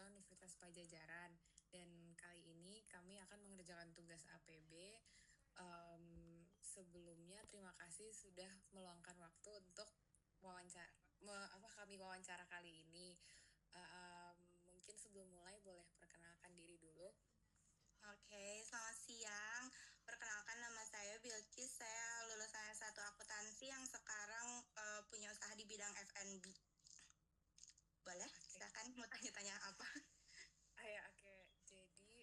mahasiswa Universitas Pajajaran, dan kali ini kami akan mengerjakan tugas APB. Sebelumnya terima kasih sudah meluangkan waktu untuk kami wawancara kali ini. Mungkin sebelum mulai boleh perkenalkan diri dulu. Oke, selamat siang. Perkenalkan, nama saya Bilkis. Saya lulusan S1 akuntansi yang sekarang punya usaha di bidang F&B. Boleh? Oke. Silakan mau tanya-tanya apa? Oke. Jadi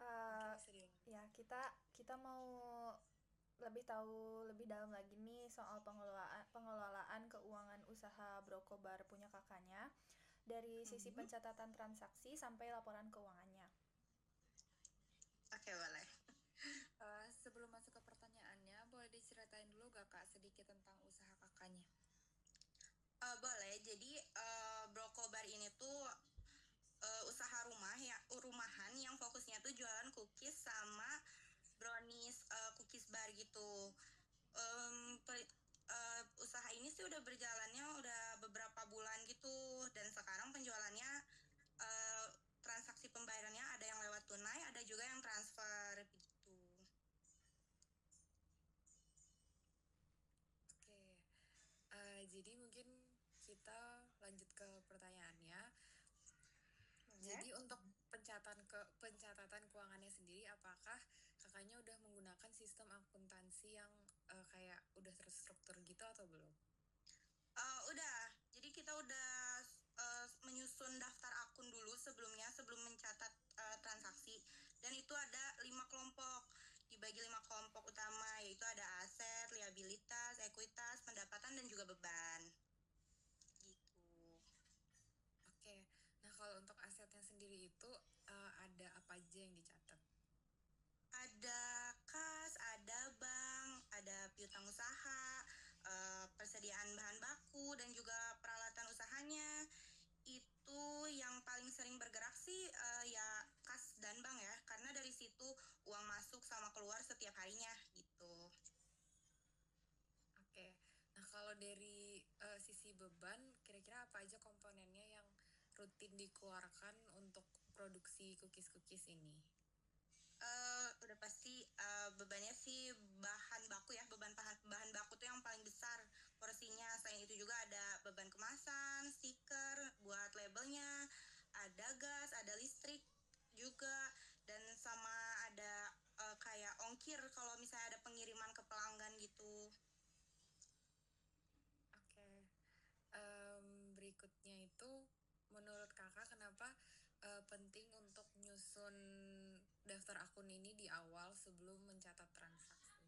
Eh, mungkin bisa dilanjut. ya kita mau lebih tahu lebih dalam lagi nih soal pengelolaan keuangan usaha Brokobar punya kakaknya dari sisi pencatatan transaksi sampai laporan keuangannya. Oke, boleh. Sebelum masuk ke pertanyaannya, boleh diceritain dulu gak Kak sedikit tentang usaha kakaknya? Boleh. Jadi Brokobar ini tuh usaha rumahan yang fokusnya tuh jualan cookies sama brownies, cookies bar gitu. Usaha ini sih udah berjalannya udah beberapa bulan gitu, dan sekarang penjualannya transaksi pembayarannya ada yang lewat tunai, ada juga yang transfer gitu. Oke, jadi mungkin kita lanjut ke pertanyaannya. Jadi untuk pencatatan keuangannya sendiri, apakah kakaknya udah menggunakan sistem akuntansi yang kayak udah terstruktur gitu atau belum? Udah, jadi kita udah menyusun daftar akun dulu sebelum mencatat transaksi, dan itu ada 5 kelompok, dibagi 5 kelompok utama, yaitu ada aset, liabilitas, ekuitas, pendapatan, dan juga beban gitu. Oke, nah kalau untuk asetnya sendiri itu ada apa aja yang dicatat? Ada kas, ada bank, ada piutang usaha, persediaan bahan baku, dan juga peralatan usahanya. Itu yang paling sering bergerak sih ya kas dan bank ya, karena dari situ uang masuk sama keluar setiap harinya gitu. Oke, nah kalau dari sisi beban, kira-kira apa aja komponennya yang rutin dikeluarkan untuk produksi cookies-cookies ini? Udah pasti bebannya sih bahan baku ya, bahan baku tuh yang paling besar porsinya. Selain itu juga ada beban kemasan, stiker buat labelnya, ada gas, ada listrik juga, dan sama ada kayak ongkir kalau misalnya ada pengiriman ke pelanggan gitu. Oke, berikutnya itu menurut kakak kenapa penting untuk nyusun daftar akun ini di awal sebelum mencatat transaksi?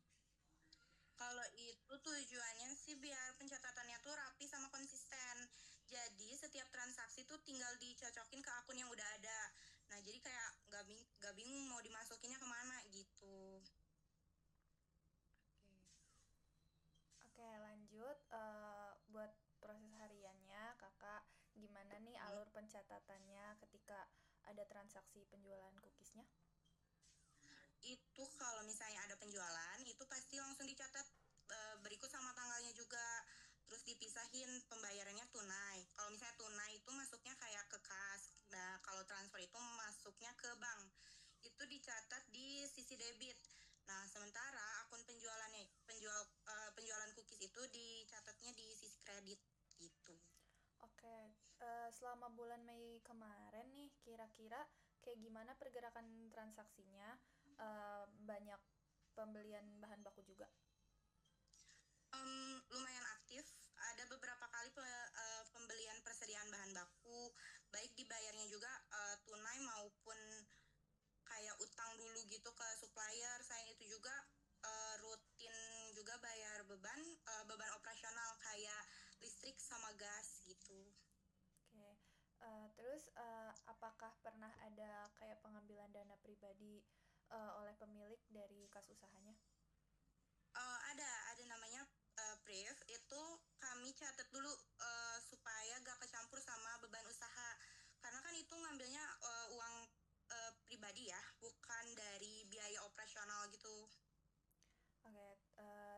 Kalau itu tujuannya sih biar pencatatannya tuh rapi sama konsisten. Jadi setiap transaksi tuh tinggal dicocokin ke akun yang udah ada. Nah, jadi kayak nggak bingung mau dimasukinnya kemana gitu. Oke. Oke, lanjut. Buat proses hariannya kakak, gimana nih alur pencatatannya ketika ada transaksi penjualan cookiesnya? Itu kalau misalnya ada penjualan, itu pasti langsung dicatat berikut sama tanggalnya juga. Terus dipisahin pembayarannya tunai. Kalau misalnya tunai itu masuknya kayak ke kas. Nah, kalau transfer itu masuknya ke bank. Itu dicatat di sisi debit. Nah, sementara akun penjualan cookies itu dicatatnya di sisi kredit gitu. Oke, selama bulan Mei kemarin nih, kira-kira kayak gimana pergerakan transaksinya? Banyak pembelian bahan baku juga. Lumayan aktif. Ada beberapa kali pembelian persediaan bahan baku, baik dibayarnya juga tunai maupun kayak utang dulu gitu ke supplier. Selain itu juga rutin juga bayar beban operasional kayak listrik sama gas gitu. Oke, terus apakah pernah ada kayak pengambilan dana pribadi oleh pemilik dari kas usahanya? Ada namanya brief, itu kami catat dulu supaya gak kecampur sama beban usaha, karena kan itu ngambilnya uang pribadi ya, bukan dari biaya operasional gitu. Oke,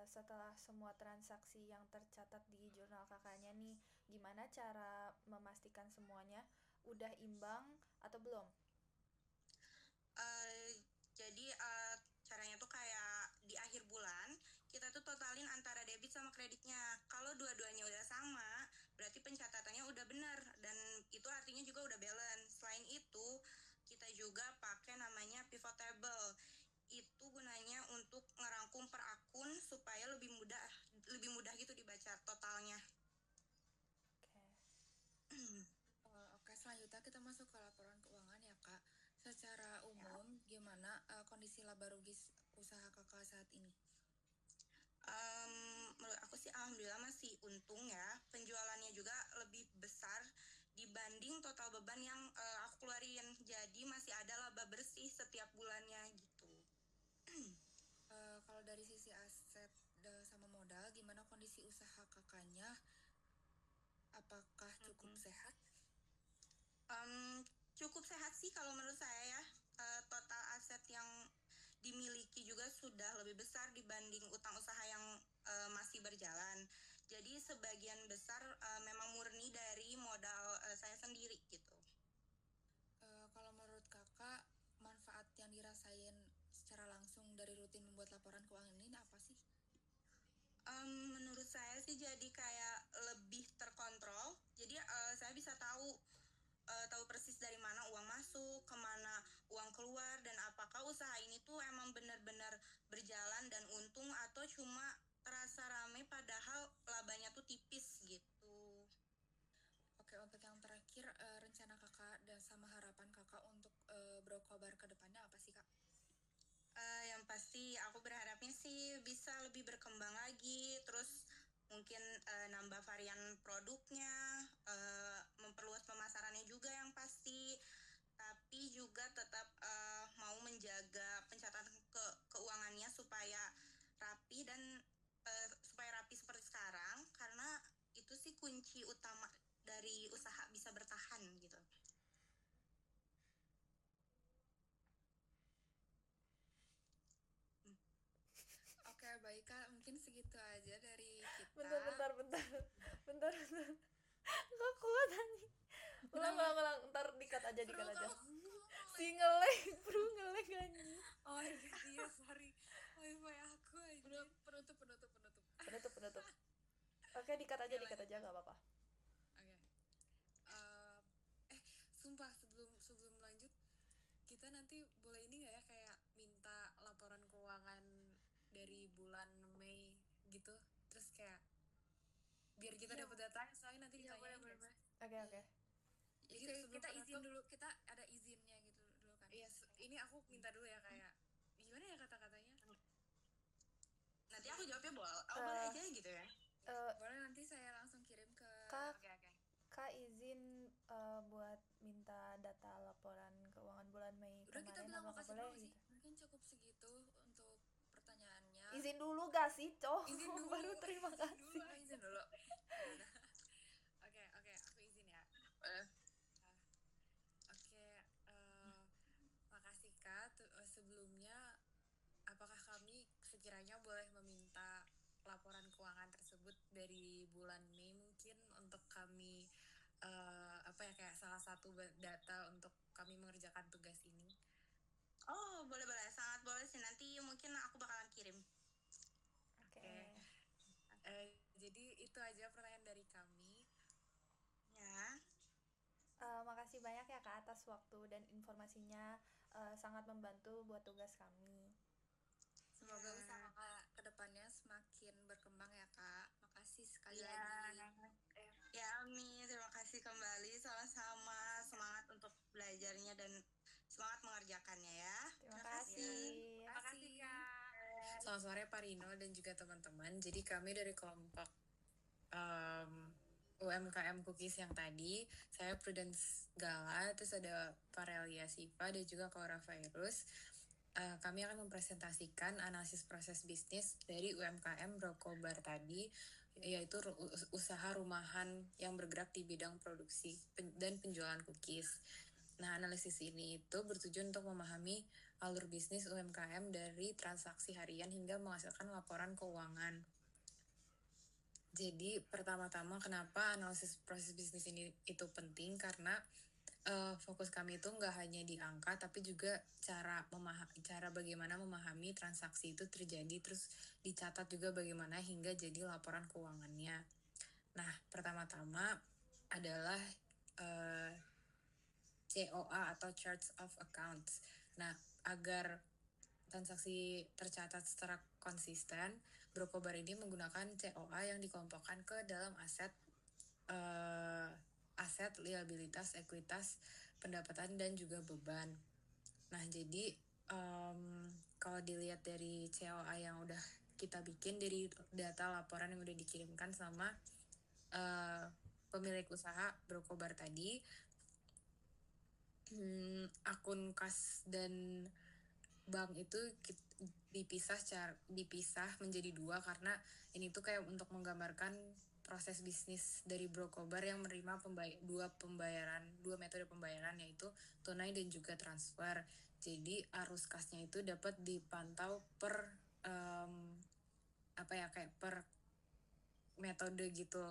setelah semua transaksi yang tercatat di jurnal kakaknya nih, gimana cara memastikan semuanya udah imbang atau belum? Jadi caranya tuh kayak di akhir bulan kita tuh totalin antara debit sama kreditnya. Kalau dua-duanya udah sama, berarti pencatatannya udah benar dan itu artinya juga udah balance. Selain itu, kita juga pakai namanya pivot table. Itu gunanya untuk ngerangkum per akun supaya lebih mudah gitu dibaca totalnya. Oke, selanjutnya kita masuk ke laporan keuangan ya Kak. Secara umum, gimana kondisi laba rugi usaha Kakak saat ini? Menurut aku sih alhamdulillah masih untung ya. Penjualannya juga lebih besar dibanding total beban yang aku keluarin. Jadi masih ada laba bersih setiap bulannya gitu. Kalau dari sisi aset sama modal, gimana kondisi usaha kakaknya? Apakah cukup sehat? Cukup sehat sih kalau menurut saya ya. Total aset yang dimiliki juga sudah lebih besar dibanding utang usaha yang masih berjalan. Jadi sebagian besar memang murni dari modal saya sendiri gitu. Kalau menurut kakak, manfaat yang dirasain secara langsung dari rutin membuat laporan keuangan ini apa sih? Menurut saya sih jadi kayak lebih terkontrol. Jadi saya bisa tahu persis dari mana uang masuk, kemana uang keluar, dan apakah usaha ini tuh emang benar-benar berjalan dan untung atau cuma terasa rame padahal labanya tuh tipis gitu. Oke, untuk yang terakhir, rencana kakak dan sama harapan kakak untuk Brokobar ke depannya apa sih kak? Yang pasti aku berharapnya sih bisa lebih berkembang lagi, terus mungkin nambah varian produknya, memperluas pemasarannya juga yang pasti, tapi juga tetap mau menjaga pencatatan keuangannya supaya rapi dan supaya rapi seperti sekarang, karena itu sih kunci utama dari usaha bisa bertahan gitu. Oke, baik kak, mungkin segitu aja dari kita. Bentar. Gak kuat anjing. Ulang. Ntar dikat aja. Si ngeleng, bro, ngeleng anjing. Oh my god, iya, sorry. Wifi aku aja. Penutup. Oke, dikat aja, gak apa-apa. Oke. Sumpah sebelum lanjut, kita nanti boleh ini nggak ya kayak minta laporan keuangan dari bulan Mei gitu, terus kayak biar kita dapat datanya, soalnya nanti ditanyain. Oke. Jadi kita izin dulu, kita ada izinnya gitu dulu kan. Iya, ini aku minta dulu ya kayak gimana ya kata-katanya. Nanti aku jawabnya boleh aja gitu ya. Boleh, nanti saya langsung kirim ke Kak izin buat minta data laporan keuangan bulan Mei udah kemarin. Kita bilang apa makasih boleh dulu gitu? sih. Mungkin cukup segitu untuk pertanyaannya. Izin dulu gak sih, Cok? Izin dulu. Baru terima kasih. Izin dulu. Oke, aku izin ya. Makasih Kak. Sebelumnya, apakah kami sekiranya boleh meminta laporan keuangan tersebut dari bulan Mei mungkin untuk kami kayak salah satu data untuk kami mengerjakan tugas ini? Oh, boleh, sangat boleh sih. Nanti mungkin aku bakalan kirim. Oke. Jadi itu aja pertanyaan dari kami. Ya. Makasih banyak ya Kak atas waktu dan informasinya, sangat membantu buat tugas kami. Semoga usaha Kak kedepannya semakin berkembang ya Kak. Makasih sekali lagi. Ya, Ami, terima kasih kembali. Sama-sama, semangat untuk belajarnya dan semangat mengerjakannya ya. Terima kasih. Terima kasih Kak. Selamat sore Pak Rino dan juga teman-teman. Jadi kami dari kelompok UMKM Cookies yang tadi, saya Prudence Gala, terus ada Parelia Siva dan juga Cora Virus. Kami akan mempresentasikan analisis proses bisnis dari UMKM Brokobar tadi, yaitu usaha rumahan yang bergerak di bidang produksi dan penjualan cookies. Nah, analisis ini itu bertujuan untuk memahami alur bisnis UMKM dari transaksi harian hingga menghasilkan laporan keuangan. Jadi pertama-tama kenapa analisis proses bisnis ini itu penting, karena fokus kami itu nggak hanya di angka, tapi juga cara bagaimana memahami transaksi itu terjadi, terus dicatat juga bagaimana hingga jadi laporan keuangannya. Nah, pertama-tama adalah COA atau Charts of Accounts. Nah, agar transaksi tercatat secara konsisten, Brokobar ini menggunakan COA yang dikelompokkan ke dalam aset, liabilitas, ekuitas, pendapatan, dan juga beban. Nah, jadi kalau dilihat dari COA yang udah kita bikin, dari data laporan yang udah dikirimkan sama pemilik usaha Brokobar tadi, akun kas dan bank itu dipisah menjadi dua, karena ini tuh kayak untuk menggambarkan proses bisnis dari Brokobar yang menerima dua metode pembayaran, yaitu tunai dan juga transfer. Jadi arus kasnya itu dapat dipantau per per metode gitu.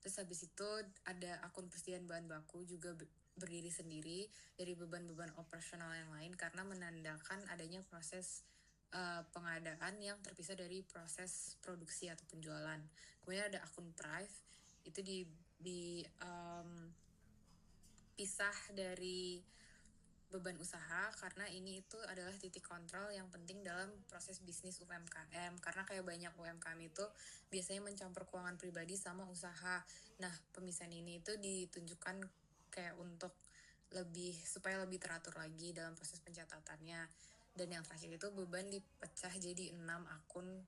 Terus habis itu ada akun persediaan bahan baku juga berdiri sendiri dari beban-beban operasional yang lain, karena menandakan adanya proses pengadaan yang terpisah dari proses produksi atau penjualan. Kemudian ada akun prive, itu pisah dari beban usaha, karena ini itu adalah titik kontrol yang penting dalam proses bisnis UMKM, karena kayak banyak UMKM itu biasanya mencampur keuangan pribadi sama usaha. Nah, pemisahan ini itu ditunjukkan kayak untuk supaya lebih teratur lagi dalam proses pencatatannya. Dan yang terakhir itu beban dipecah jadi 6 akun,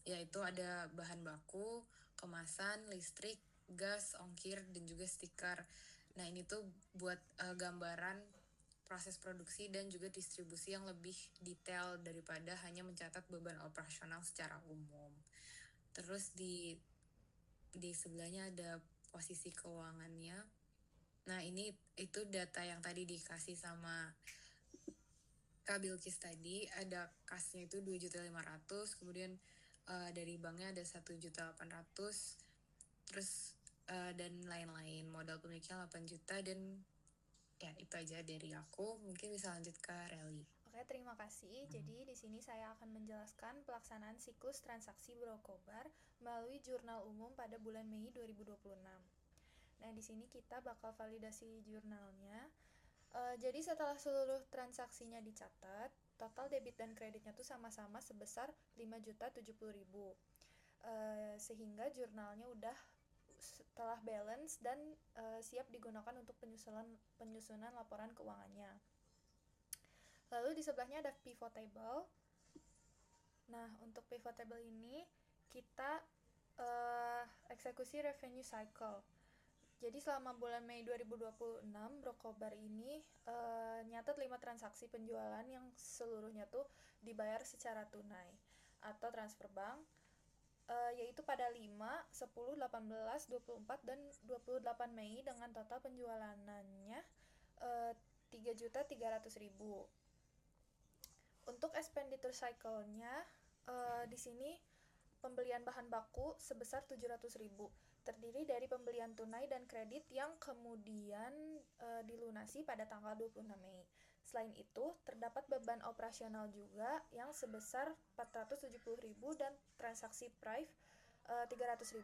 yaitu ada bahan baku, kemasan, listrik, gas, ongkir, dan juga stiker. Nah, ini tuh buat gambaran proses produksi dan juga distribusi yang lebih detail daripada hanya mencatat beban operasional secara umum. Terus di sebelahnya ada posisi keuangannya. Nah, itu data yang tadi dikasih sama Kak Bilkis tadi. Ada kasnya itu 2.500.000, kemudian dari banknya ada 1.800.000, terus dan lain-lain. Modal pemiliknya 8 juta, dan ya itu aja dari aku. Mungkin bisa lanjut ke Rally. Oke, terima kasih. Jadi di sini saya akan menjelaskan pelaksanaan siklus transaksi Brokobar melalui jurnal umum pada bulan Mei 2026. Nah, di sini kita bakal validasi jurnalnya. Jadi setelah seluruh transaksinya dicatat, total debit dan kreditnya tuh sama-sama sebesar 5.070.000. Sehingga jurnalnya udah telah balance dan siap digunakan untuk penyusunan laporan keuangannya. Lalu di sebelahnya ada pivot table. Nah, untuk pivot table ini kita eksekusi revenue cycle. Jadi selama bulan Mei 2026, Brokobar ini nyatet 5 transaksi penjualan yang seluruhnya tuh dibayar secara tunai atau transfer bank, yaitu pada 5, 10, 18, 24, dan 28 Mei dengan total penjualannya 3.300.000. Untuk expenditure cycle-nya di sini pembelian bahan baku sebesar 700.000, terdiri dari pembelian tunai dan kredit yang kemudian dilunasi pada tanggal 26 Mei. Selain itu, terdapat beban operasional juga yang sebesar 470.000 dan transaksi prive 300.000.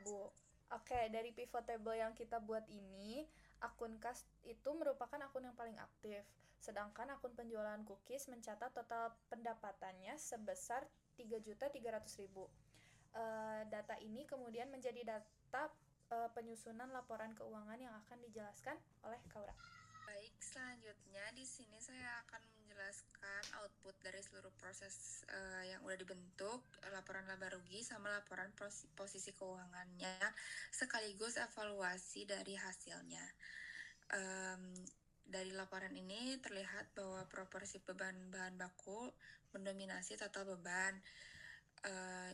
Oke, dari pivot table yang kita buat ini, akun kas itu merupakan akun yang paling aktif, sedangkan akun penjualan cookies mencatat total pendapatannya sebesar 3.300.000. Data ini kemudian menjadi data penyusunan laporan keuangan yang akan dijelaskan oleh Kaura. Baik, selanjutnya di sini saya akan menjelaskan output dari seluruh proses yang udah dibentuk, laporan laba rugi sama laporan posisi keuangannya, sekaligus evaluasi dari hasilnya. Dari laporan ini terlihat bahwa proporsi beban bahan baku mendominasi total beban.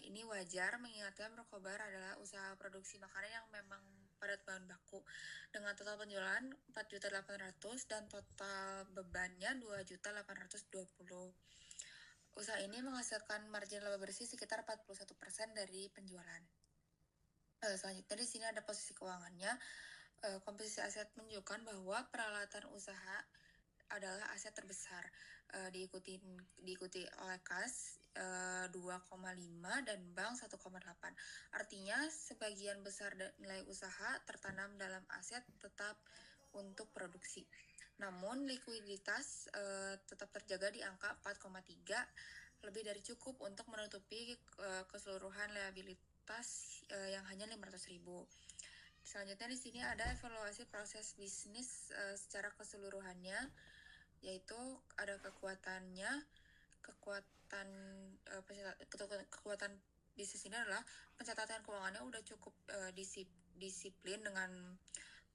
Ini wajar mengingatkan Brokobar adalah usaha produksi makanan yang memang padat bahan baku, dengan total penjualan 4.800.000 dan total bebannya 2.820.000. Usaha ini menghasilkan margin laba bersih sekitar 41% dari penjualan. Selanjutnya di sini ada posisi keuangannya. Komposisi aset menunjukkan bahwa peralatan usaha adalah aset terbesar, diikuti oleh kas 2,5 dan bank 1,8. Artinya sebagian besar nilai usaha tertanam dalam aset tetap untuk produksi. Namun likuiditas tetap terjaga di angka 4,3, lebih dari cukup untuk menutupi keseluruhan liabilitas yang hanya 500.000. Selanjutnya di sini ada evaluasi proses bisnis secara keseluruhannya, yaitu ada kekuatan bisnis ini adalah pencatatan keuangannya udah cukup disiplin dengan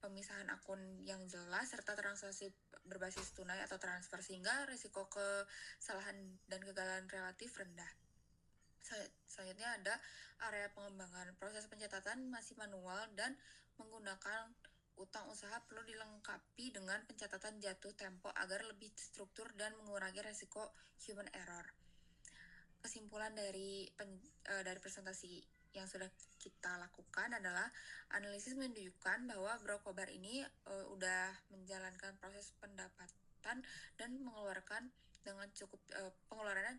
pemisahan akun yang jelas serta transaksi berbasis tunai atau transfer sehingga risiko kesalahan dan kegagalan relatif rendah. Selanjutnya ada area pengembangan. Proses pencatatan masih manual dan menggunakan utang usaha perlu dilengkapi dengan pencatatan jatuh tempo agar lebih struktur dan mengurangi resiko human error. Kesimpulan dari presentasi yang sudah kita lakukan adalah analisis menunjukkan bahwa Brokobar ini udah menjalankan proses pendapatan dan pengeluarannya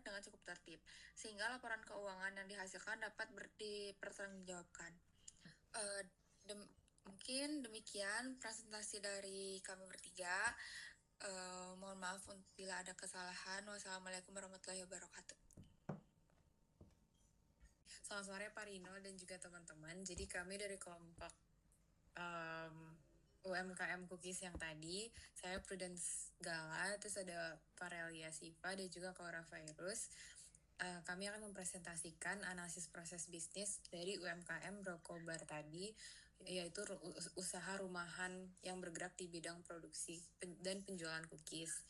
dengan cukup tertib sehingga laporan keuangan yang dihasilkan dapat dipertanggungjawabkan. Mungkin demikian presentasi dari kami bertiga. Mohon maaf bila ada kesalahan. Wassalamualaikum warahmatullahi wabarakatuh. Selamat sore Pak Rino dan juga teman-teman. Jadi kami dari kelompok UMKM Cookies yang tadi, saya Prudence Gala, terus ada Parelia Siva dan juga Cora Virus. Kami akan mempresentasikan analisis proses bisnis dari UMKM Brokobar tadi, yaitu usaha rumahan yang bergerak di bidang produksi dan penjualan cookies.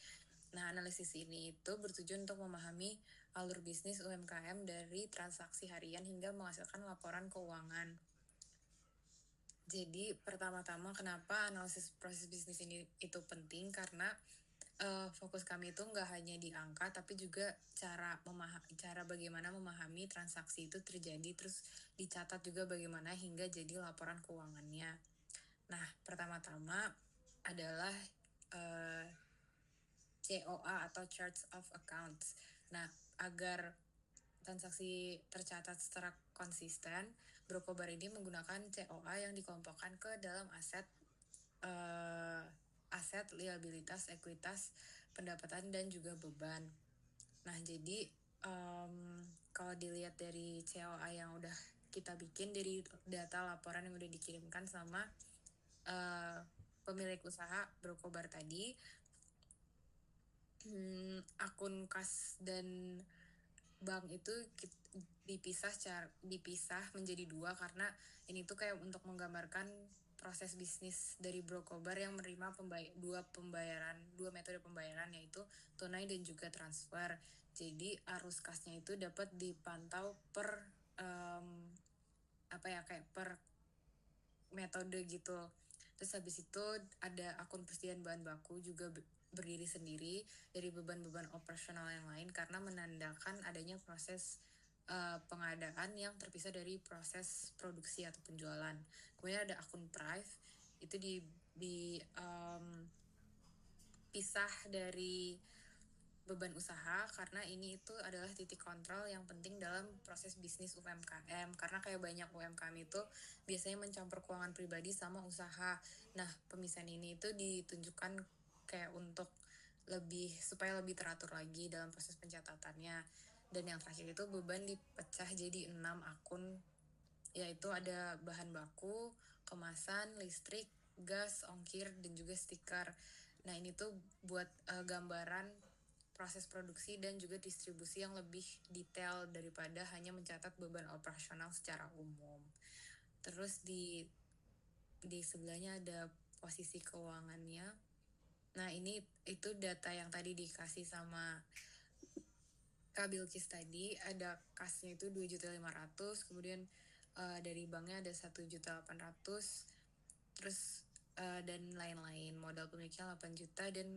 Nah, analisis ini itu bertujuan untuk memahami alur bisnis UMKM dari transaksi harian hingga menghasilkan laporan keuangan. Jadi, pertama-tama kenapa analisis proses bisnis ini itu penting? Karena fokus kami itu nggak hanya di angka, tapi juga cara bagaimana memahami transaksi itu terjadi, terus dicatat juga bagaimana hingga jadi laporan keuangannya. Nah, pertama-tama adalah COA atau Charts of Accounts. Nah, agar transaksi tercatat secara konsisten, Brokobar ini menggunakan COA yang dikelompokkan ke dalam aset, liabilitas, ekuitas, pendapatan, dan juga beban. Nah, jadi kalau dilihat dari COA yang udah kita bikin dari data laporan yang udah dikirimkan sama pemilik usaha Brokobar tadi, akun kas dan bank itu dipisah menjadi dua karena ini tuh kayak untuk menggambarkan proses bisnis dari Brokobar yang menerima dua metode pembayaran, yaitu tunai dan juga transfer. Jadi arus kasnya itu dapat dipantau per per metode gitu. Terus habis itu ada akun persediaan bahan baku juga berdiri sendiri dari beban-beban operasional yang lain karena menandakan adanya proses pengadaan yang terpisah dari proses produksi atau penjualan. Kemudian ada akun Prive, itu pisah dari beban usaha karena ini itu adalah titik kontrol yang penting dalam proses bisnis UMKM, karena kayak banyak UMKM itu biasanya mencampur keuangan pribadi sama usaha. Nah, pemisahan ini itu ditunjukkan kayak untuk supaya lebih teratur lagi dalam proses pencatatannya. Dan yang terakhir itu beban dipecah jadi 6 akun, yaitu ada bahan baku, kemasan, listrik, gas, ongkir, dan juga stiker. Nah, ini tuh buat gambaran proses produksi dan juga distribusi yang lebih detail daripada hanya mencatat beban operasional secara umum. Terus di sebelahnya ada posisi keuangannya. Nah, itu data yang tadi dikasih sama Kak Bilkis tadi. Ada kasnya itu 2.500.000, kemudian dari banknya ada 1.800.000, terus dan lain-lain. Modal pemiliknya 8 juta, dan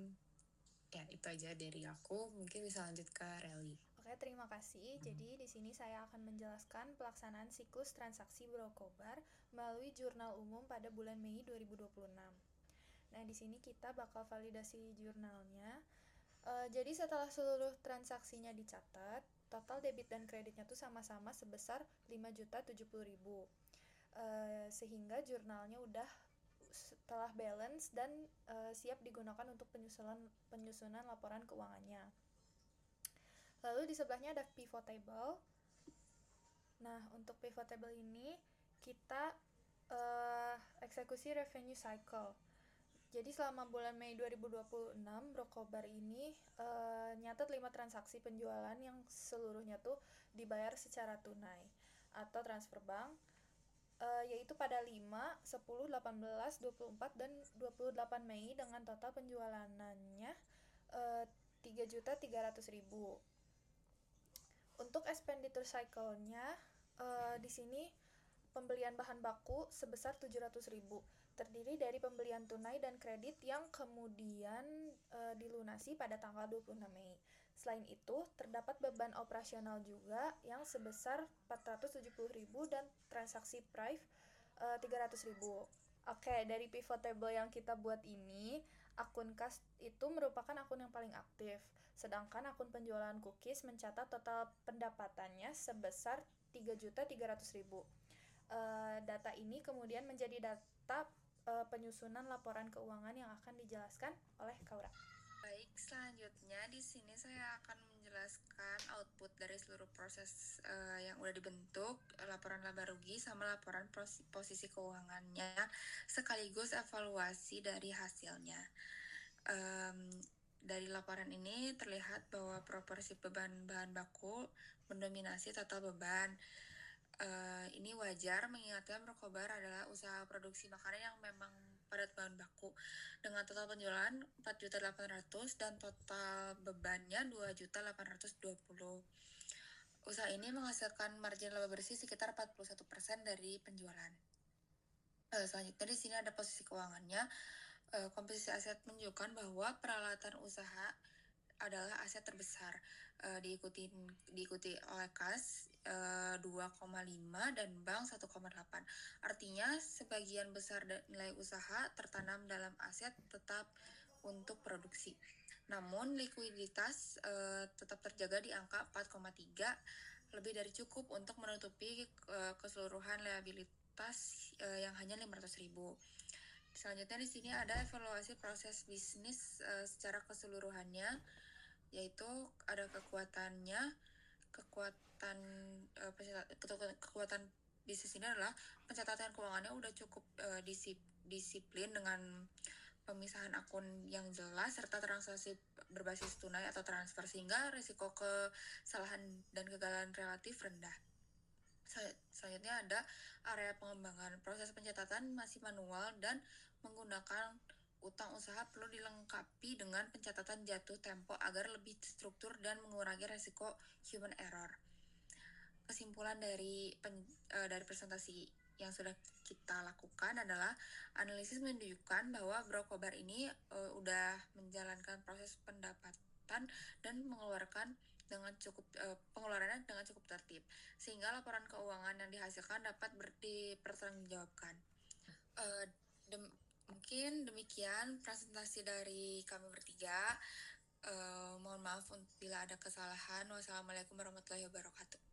ya itu aja dari aku. Mungkin bisa lanjut ke Rally. Oke, terima kasih. Jadi di sini saya akan menjelaskan pelaksanaan siklus transaksi Brokobar melalui jurnal umum pada bulan Mei 2026. Nah, di sini kita bakal validasi jurnalnya. Jadi setelah seluruh transaksinya dicatat, total debit dan kreditnya tuh sama-sama sebesar 5.070.000. Sehingga jurnalnya udah telah balance dan siap digunakan untuk penyusunan laporan keuangannya. Lalu di sebelahnya ada pivot table. Nah, untuk pivot table ini kita eksekusi revenue cycle. Jadi selama bulan Mei 2026, Brokobar ini nyatet 5 transaksi penjualan yang seluruhnya tuh dibayar secara tunai atau transfer bank, yaitu pada 5, 10, 18, 24, dan 28 Mei dengan total penjualannya 3.300.000. Untuk expenditure cycle-nya di sini pembelian bahan baku sebesar 700.000, terdiri dari pembelian tunai dan kredit yang kemudian dilunasi pada tanggal 26 Mei. Selain itu, terdapat beban operasional juga yang sebesar 470.000 dan transaksi prive 300.000. Oke, dari pivot table yang kita buat ini, akun kas itu merupakan akun yang paling aktif. Sedangkan akun penjualan cookies mencatat total pendapatannya sebesar 3.300.000. Data ini kemudian menjadi data penyusunan laporan keuangan yang akan dijelaskan oleh Kaura. Baik, selanjutnya di sini saya akan menjelaskan output dari seluruh proses yang udah dibentuk, laporan laba rugi sama laporan posisi keuangannya, sekaligus evaluasi dari hasilnya. Dari laporan ini terlihat bahwa proporsi beban bahan baku mendominasi total beban. Ini wajar mengingatkan Brokobar adalah usaha produksi makanan yang memang padat bahan baku dengan total penjualan 4.800.000 dan total bebannya 2.820.000. Usaha ini menghasilkan margin laba bersih sekitar 41% dari penjualan. Selanjutnya di sini ada posisi keuangannya. Komposisi aset menunjukkan bahwa peralatan usaha adalah aset terbesar, diikuti oleh kas 2,5 dan bank 1,8. Artinya sebagian besar nilai usaha tertanam dalam aset tetap untuk produksi. Namun likuiditas tetap terjaga di angka 4,3, lebih dari cukup untuk menutupi keseluruhan liabilitas yang hanya 500.000. Selanjutnya di sini ada evaluasi proses bisnis secara keseluruhannya, yaitu ada kekuatan bisnis ini adalah pencatatan keuangannya udah cukup disiplin dengan pemisahan akun yang jelas serta transaksi berbasis tunai atau transfer sehingga risiko kesalahan dan kegagalan relatif rendah. Selanjutnya ada area pengembangan. Proses pencatatan masih manual dan menggunakan utang usaha perlu dilengkapi dengan pencatatan jatuh tempo agar lebih struktur dan mengurangi resiko human error. Kesimpulan dari presentasi yang sudah kita lakukan adalah analisis menunjukkan bahwa Brokobar ini udah menjalankan proses pendapatan dan mengeluarkan pengeluarannya dengan cukup tertib, sehingga laporan keuangan yang dihasilkan dapat dipertanggungjawabkan. Mungkin demikian presentasi dari kami bertiga. Mohon maaf bila ada kesalahan. Wassalamualaikum warahmatullahi wabarakatuh.